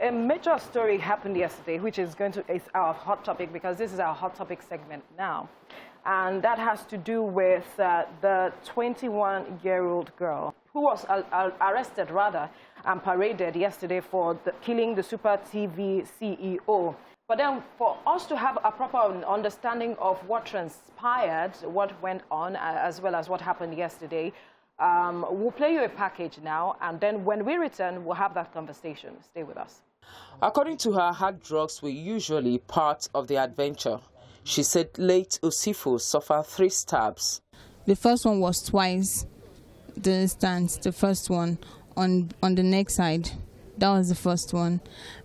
a major story happened yesterday, which is our hot topic, because this is our hot topic segment now. And that has to do with the 21-year-old girl who was arrested, rather, and paraded yesterday for killing the Super TV CEO. But then for us to have a proper understanding of what transpired, what went on, as well as what happened yesterday, we'll play you a package now, and then when we return, we'll have that conversation. Stay with us. According to her, hard drugs were usually part of the adventure. She said late Usifo suffered 3 stabs. The first one was twice the distance, the first one on the neck side. That was the first one.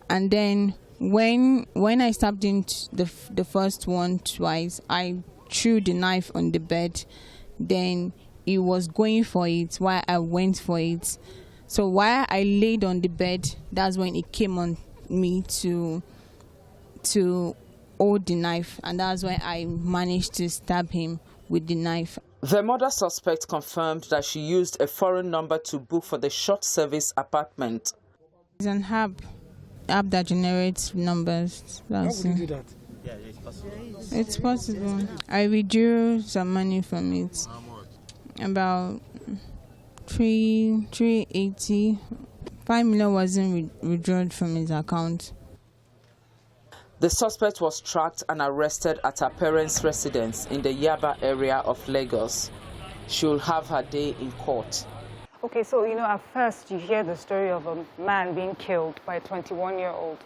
And then when I stabbed him the first one twice, I threw the knife on the bed. Then he was going for it while I went for it. So while I laid on the bed, that's when it came on me to hold the knife, and that's when I managed to stab him with the knife. The murder suspect confirmed that she used a foreign number to book for the short service apartment. It's an app that generates numbers. How would you do that? Yeah, it's possible. It's possible. I withdrew some money from it. How much? About 380. 5 million wasn't withdrawn from his account. The suspect was tracked and arrested at her parents' residence in the Yaba area of Lagos. She will have her day in court. Okay, so, at first you hear the story of a man being killed by a 21-year-old.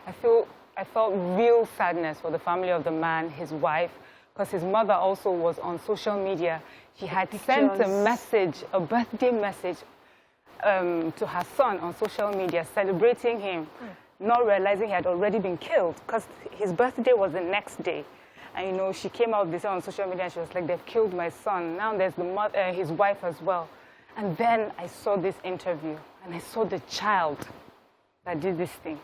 I felt real sadness for the family of the man, his wife, because his mother also was on social media. She had sent a message, a birthday message, to her son on social media, celebrating him, not realizing he had already been killed, because his birthday was the next day. And, she came out this on social media and she was like, they've killed my son. Now there's his wife as well. And then I saw this interview, and I saw the child that did this thing.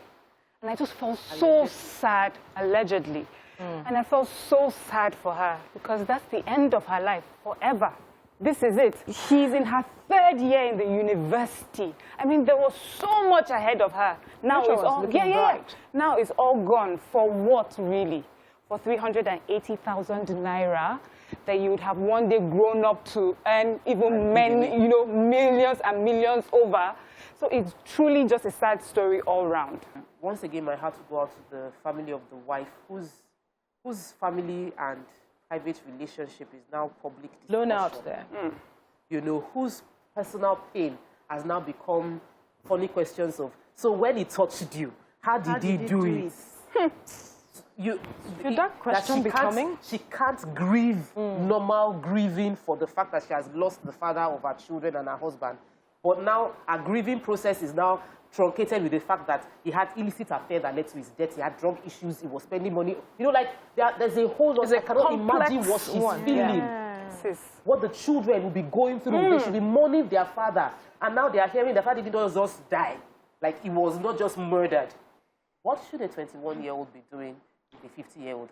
And I just felt so sad, allegedly. And I felt so sad for her, because that's the end of her life, forever. This is it. She's in her 3rd year in the university. I mean, there was so much ahead of her. Now it's all Now it's all gone. For what, really? For 380,000 naira that you would have one day grown up to earn even millions and millions over. So it's truly just a sad story all around. Once again, my heart will go out to the family of the wife, whose family and private relationship is now public discussion. Blown out there. Whose personal pain has now become funny questions of, so when he touched you, how did he do it? Should that question be coming? She can't grieve normal grieving for the fact that she has lost the father of her children and her husband. But now her grieving process is now truncated with the fact that he had illicit affair that led to his death. He had drug issues. He was spending money. There's a whole lot. I cannot imagine what she's feeling. Yes. What the children will be going through. They should be mourning their father. And now they are hearing the father didn't just die. Like, he was not just murdered. What should a 21-year-old be doing with a 50-year-old?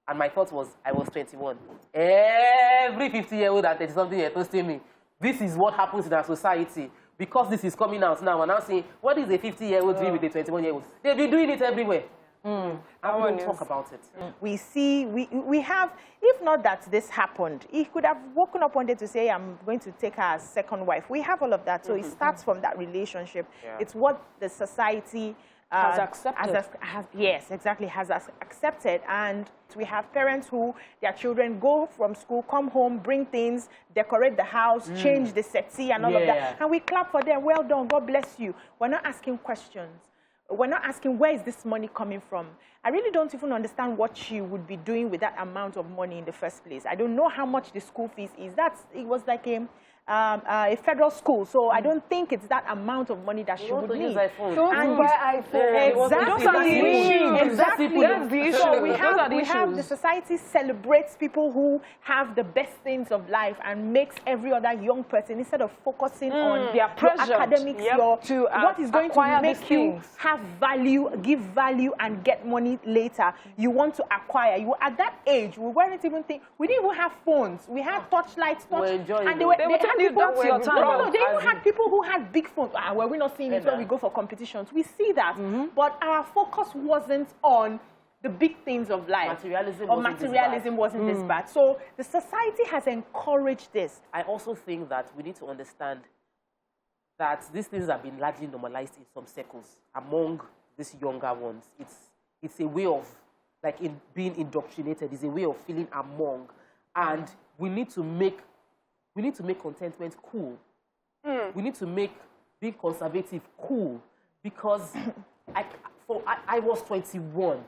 And my thought was, I was 21. Every 50-year-old at 30-something years toasting me. This is what happens in our society. Because this is coming out now, and I'm saying, what is a 50-year-old doing with a 21-year-old? They've been doing it everywhere. I won't talk about it. We see, we have, if not that this happened, he could have woken up one day to say, I'm going to take her as second wife. We have all of that. So it starts from that relationship. Yeah. It's what the society has accepted. Has accepted. And we have parents who, their children go from school, come home, bring things, decorate the house, change the settee and all of that. And we clap for them. Well done. God bless you. We're not asking questions. We're not asking, where is this money coming from? I really don't even understand what she would be doing with that amount of money in the first place. I don't know how much the school fees is. It was like a federal school, so I don't think it's that amount of money that she would need. Don't buy iPhone. Exactly. So we have the society celebrates people who have the best things of life and makes every other young person, instead of focusing on their academics, what is going to make you have value, give value, and get money later. You want to acquire. You at that age, we weren't even we didn't even have phones. We had touchlights, and they had you people, that's your time. No, they even had people who had big phones. Well, we're not seeing it when we go for competitions. We see that. But our focus wasn't on the big things of life. Materialism wasn't this bad. So the society has encouraged this. I also think that we need to understand that these things have been largely normalized in some circles among these younger ones. It's a way of, like, being indoctrinated. It's a way of feeling among, and we need to make contentment cool. We need to make being conservative cool, because I was 21,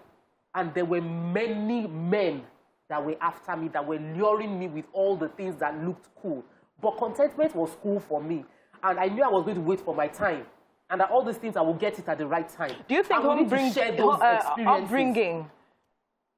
and there were many men that were after me, that were luring me with all the things that looked cool. But contentment was cool for me, and I knew I was going to wait for my time, and that all these things I will get it at the right time. Do you think upbringing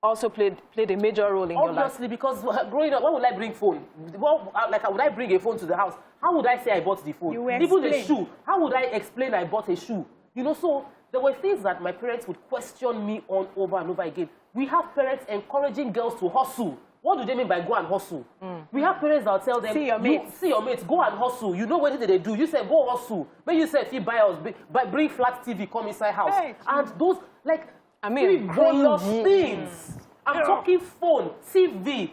also played a major role in your life? Obviously, because growing up, why would I bring phone? Would I bring a phone to the house? How would I say I bought the phone? Even a shoe. How would I explain I bought a shoe? You know, so there were things that my parents would question me on over and over again. We have parents encouraging girls to hustle. What do they mean by go and hustle? We have parents that will tell them, see your mates, go and hustle. You know what they do. You say, go hustle. When you say, if you buy us, bring flat TV, come inside house. Right. And those, like, frivolous things. I'm talking phone, TV,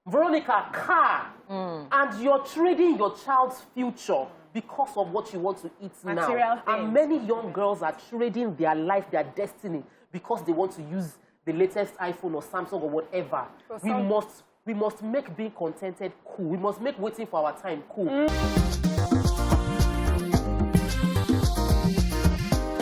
Veronica, car. And you're trading your child's future because of what you want to eat now. And many young girls are trading their life, their destiny, because they want to use the latest iPhone or Samsung or whatever. We must make being contented cool. We must make waiting for our time cool.